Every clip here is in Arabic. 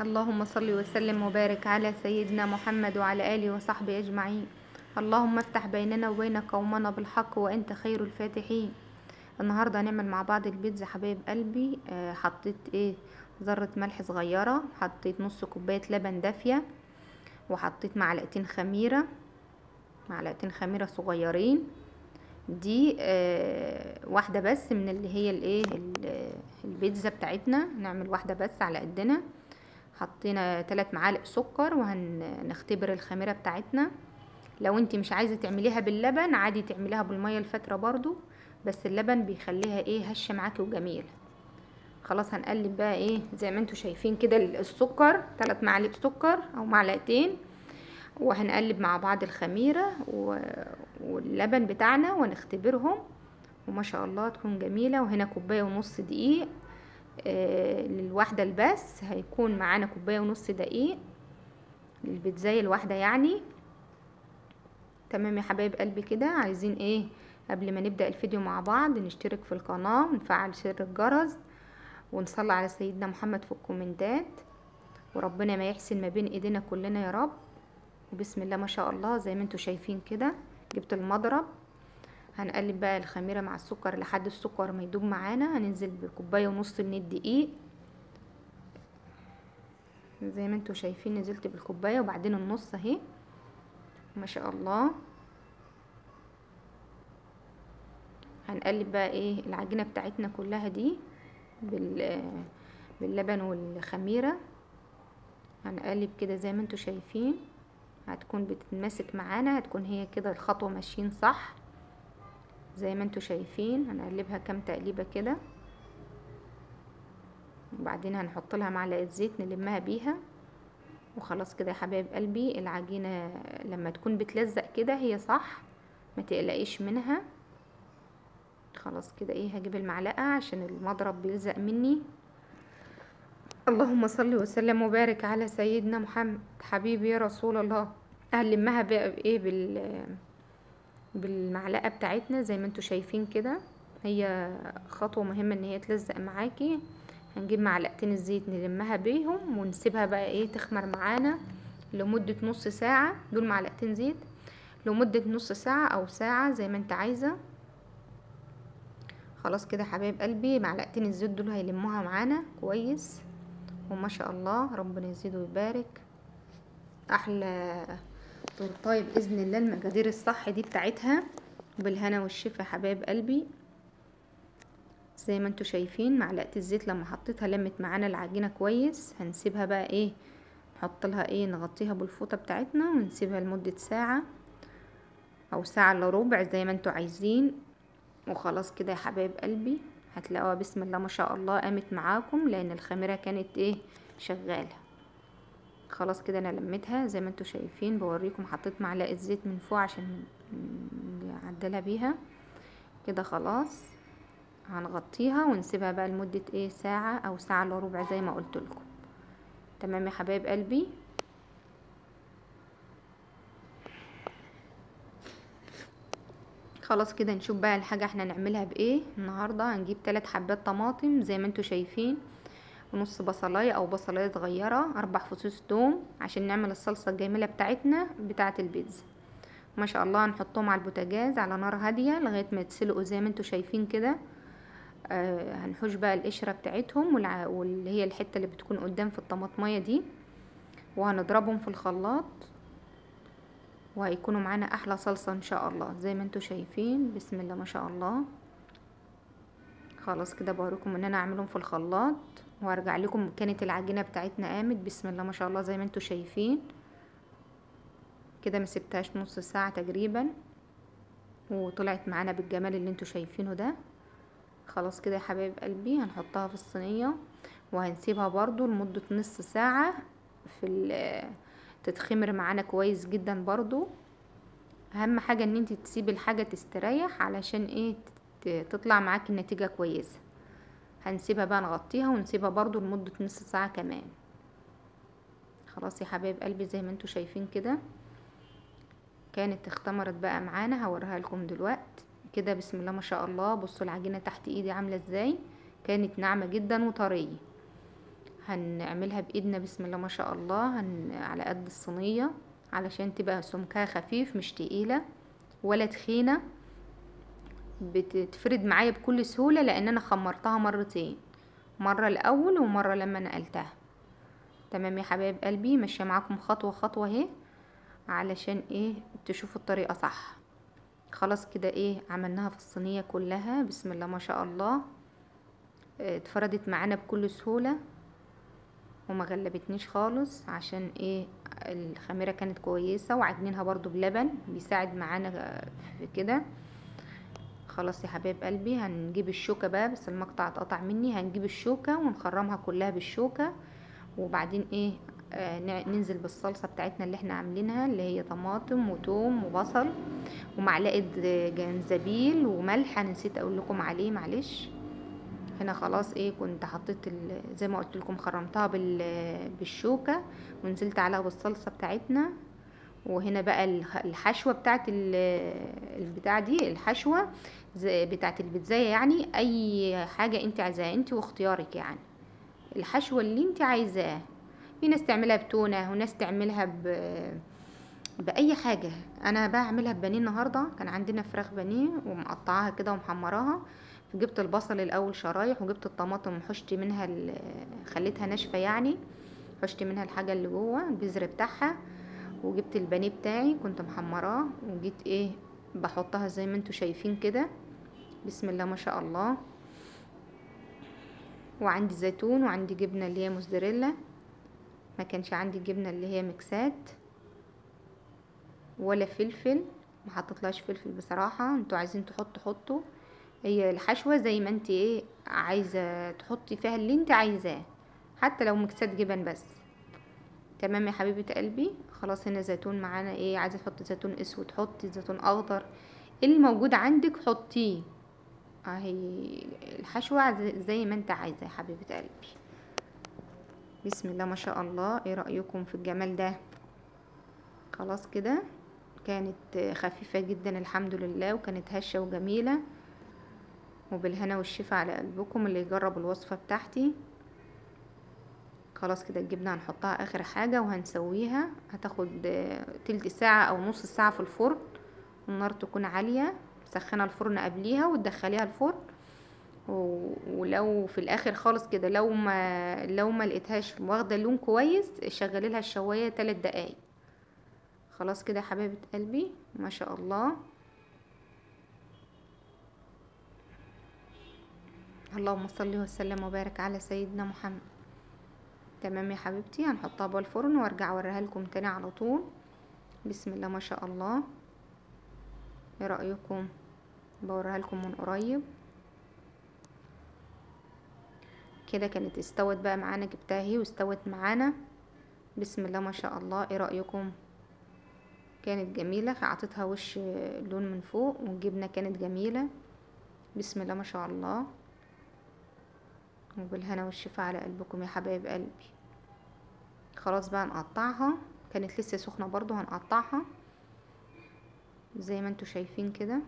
اللهم صل وسلم وبارك على سيدنا محمد وعلى آله وصحبه أجمعين. اللهم افتح بيننا وبين قومنا بالحق وأنت خير الفاتحين. النهاردة هنعمل مع بعض البيتزا حبايب قلبي. حطيت ذرة ملح صغيرة، حطيت نص كوباية لبن دافية، وحطيت معلقتين خميرة صغيرين. دي واحدة بس من اللي هي البيتزا بتاعتنا، نعمل واحدة بس على قدنا. حطينا 3 معالق سكر، وهنختبر الخميرة بتاعتنا. لو انت مش عايزة تعمليها باللبن عادي تعمليها بالمية الفترة برضو، بس اللبن بيخليها هشة معاكي وجميلة. خلاص هنقلب بقى زي ما انتوا شايفين كده السكر، 3 معالق سكر او معلقتين، وهنقلب مع بعض الخميرة واللبن بتاعنا ونختبرهم، وما شاء الله تكون جميلة. وهنا 1.5 كوباية دقيق. للواحدة البس هيكون معانا 1.5 كوباية دقيق للبيتزاية الواحدة يعني. تمام يا حبايب قلبي كده. عايزين قبل ما نبدأ الفيديو مع بعض نشترك في القناة ونفعل زر الجرس ونصلي على سيدنا محمد في الكومنتات، وربنا ما يحسن ما بين ايدينا كلنا يا رب. وبسم الله ما شاء الله زي ما انتوا شايفين كده. جبت المضرب، هنقلب بقى الخميرة مع السكر لحد السكر ما يدوب معانا. هننزل ب1.5 كوباية من الدقيق زي ما انتوا شايفين، نزلت بالكوباية وبعدين النص اهي ما شاء الله. هنقلب بقى العجينة بتاعتنا كلها دي باللبن والخميرة. هنقلب كده زي ما انتوا شايفين، هتكون بتتماسك معانا، هتكون هي كده الخطوة ماشيين صح زي ما انتوا شايفين. هنقلبها كام تقليبة كده، وبعدين هنحط لها معلقة زيت نلمها بيها. وخلاص كده يا حبايب قلبي، العجينة لما تكون بتلزق كده هي صح، ما تقلقيش منها. خلاص كده هجيب المعلقة عشان المضرب بيلزق مني. اللهم صل وسلم وبارك على سيدنا محمد حبيبي يا رسول الله. هنلمها بقى بالمعلقة بتاعتنا زي ما انتوا شايفين كده. هي خطوة مهمة ان هي تلزق معاكي. هنجيب معلقتين الزيت نلمها بيهم ونسيبها بقى تخمر معانا لمدة نص ساعة. دول معلقتين زيت لمدة نص ساعة او ساعة زي ما انت عايزة. خلاص كده حبايب قلبي، معلقتين الزيت دول هيلموها معانا كويس، وما شاء الله ربنا يزيد ويبارك. احلى تورتايه باذن الله، المقادير الصح دي بتاعتها، بالهنا والشفا حبايب قلبي. زي ما انتوا شايفين معلقه الزيت لما حطيتها لمت معانا العجينه كويس. هنسيبها بقى نحط لها نغطيها بالفوطه بتاعتنا ونسيبها لمده ساعه او ساعه الا ربع زي ما انتوا عايزين. وخلاص كده يا حبايب قلبي هتلاقوها بسم الله ما شاء الله قامت معاكم، لان الخميره كانت شغاله. خلاص كده انا لميتها زي ما انتوا شايفين. بوريكم حطيت معلقه زيت من فوق عشان نعدلها بيها كده. خلاص هنغطيها ونسيبها بقى لمده ساعه او ساعه الا ربع زي ما قلت لكم. تمام يا حبايب قلبي. خلاص كده نشوف بقى الحاجه احنا نعملها بايه النهارده. هنجيب 3 حبات طماطم زي ما انتوا شايفين، ونص بصلايه او بصلايه صغيره، 4 فصوص توم عشان نعمل الصلصه الجميله بتاعتنا بتاعه البيتزا. ما شاء الله هنحطهم على البوتاجاز على نار هاديه لغايه ما يتسلقوا زي ما انتوا شايفين كده. هنحوش بقى القشره بتاعتهم واللي هي الحته اللي بتكون قدام في الطماطميه دي، وهنضربهم في الخلاط، وهيكونوا معانا احلى صلصه ان شاء الله زي ما انتوا شايفين. بسم الله ما شاء الله. خلاص كده بوريكم ان انا اعملهم في الخلاط وارجع لكم. كانت العجينه بتاعتنا قامت بسم الله ما شاء الله زي ما انتوا شايفين كده. ما سبتهاش نص ساعه تقريبا وطلعت معانا بالجمال اللي انتوا شايفينه ده. خلاص كده يا حبايب قلبي هنحطها في الصينيه وهنسيبها برضو لمده نص ساعه تتخمر معانا كويس جدا. برضو اهم حاجه ان انت تسيبي الحاجه تستريح علشان تطلع معاكي النتيجه كويسه. هنسيبها بقى نغطيها ونسيبها برضو لمده نص ساعه كمان. خلاص يا حبايب قلبي زي ما انتوا شايفين كده كانت اختمرت بقى معانا. هوريها لكم دلوقتي كده. بسم الله ما شاء الله. بصوا العجينه تحت ايدي عامله ازاي، كانت ناعمه جدا وطريه. هنعملها بايدنا بسم الله ما شاء الله، على قد الصينية علشان تبقى سمكها خفيف مش تقيلة ولا تخينة، بتتفرد معايا بكل سهولة لان انا خمرتها مرتين، مرة الاول ومرة لما نقلتها. تمام يا حبايب قلبي، ماشية معاكم خطوة خطوة اهي علشان ايه تشوفوا الطريقة صح. خلاص كده ايه عملناها في الصينية كلها بسم الله ما شاء الله، اتفردت معانا بكل سهولة وما غلبتنيش خالص، عشان ايه الخميرة كانت كويسة وعجنينها برضو بلبن بيساعد معانا في كده. خلاص يا حبايب قلبي هنجيب الشوكة بقى، بس المقطع اتقطع مني، هنجيب الشوكة ونخرمها كلها بالشوكة، وبعدين ايه ننزل بالصلصة بتاعتنا اللي احنا عاملينها اللي هي طماطم وتوم وبصل ومعلقة جنزبيل وملح، انا نسيت اقول لكم عليه معلش. هنا خلاص ايه كنت حطيت زي ما قلت لكم خرمتها بالشوكة ونزلت عليها بالصلصة بتاعتنا. وهنا بقى الحشوة بتاعت البتاع دي، الحشوة بتاعت البيتزاية، يعني اي حاجة انت عايزاها انت واختيارك، يعني الحشوة اللي انت عايزاه. في ناس تعملها بتونة وناس تعملها بأي حاجة. انا بقى اعملها ببانيه النهاردة، كان عندنا فراخ بانيه ومقطعاها كده ومحمراها، جبت البصل الاول شرايح وجبت الطماطم حشت منها خليتها ناشفة، يعني حشت منها الحاجة اللي جوه البذر بتاعها، وجبت البانيه بتاعي كنت محمراه وجيت ايه بحطها زي ما انتوا شايفين كده بسم الله ما شاء الله. وعندي زيتون وعندي جبنة اللي هي موزاريلا، ما كانش عندي جبنة اللي هي ميكسات ولا فلفل، ما حطيتلاش فلفل بصراحة، انتوا عايزين حطوا. هي الحشوة زي ما انت ايه عايزة تحطي فيها اللي انت عايزاه، حتى لو ميكسات جبن بس. تمام يا حبيبة قلبي. خلاص هنا زيتون معانا، ايه عايزة تحطي زيتون اسود حطي، زيتون اخضر اللي موجود عندك حطيه. اهي الحشوة زي ما انت عايزة يا حبيبة قلبي. بسم الله ما شاء الله، ايه رأيكم في الجمال ده؟ خلاص كده كانت خفيفة جدا الحمد لله، وكانت هشة وجميلة، وبالهنا والشفا على قلبكم اللي يجرب الوصفة بتاعتي. خلاص كده الجبنة هنحطها اخر حاجة وهنسويها، هتاخد تلت ساعة او نص ساعة في الفرن، النار تكون عالية، سخنة الفرن قبليها وتدخليها الفرن. ولو في الاخر خالص كده لو ما لقيتهاش واخده لون كويس شغلي لها الشوايه 3 دقايق. خلاص كده يا حبايبه قلبي ما شاء الله، اللهم صل وسلم وبارك على سيدنا محمد. تمام يا حبيبتي، هنحطها بقى الفرن وارجع اوريها لكم تاني على طول. بسم الله ما شاء الله، ايه رايكم؟ بوريها لكم من قريب كده، كانت استوت بقى معانا، جبتها اهي واستوت معانا بسم الله ما شاء الله. ايه رأيكم؟ كانت جميلة، اعطيتها وش لون من فوق، والجبنة كانت جميلة بسم الله ما شاء الله. وبالهنا والشفا على قلبكم يا حبايب قلبي. خلاص بقى نقطعها، كانت لسه سخنة برضو، هنقطعها زي ما انتوا شايفين كده.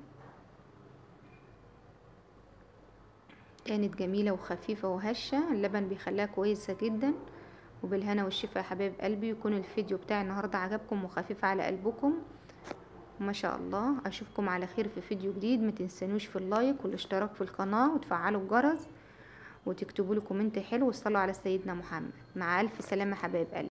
كانت جميلة وخفيفة وهشة، اللبن بيخليها كويسة جدا. وبالهنا والشفا يا حبايب قلبي، يكون الفيديو بتاعي النهاردة عجبكم وخفيف على قلبكم ما شاء الله. اشوفكم على خير في فيديو جديد، ما تنسونوش في اللايك والاشتراك في القناة وتفعلوا الجرس وتكتبوا لي كومنت حلو وصلوا على سيدنا محمد. مع الف سلامة حبايب قلبي.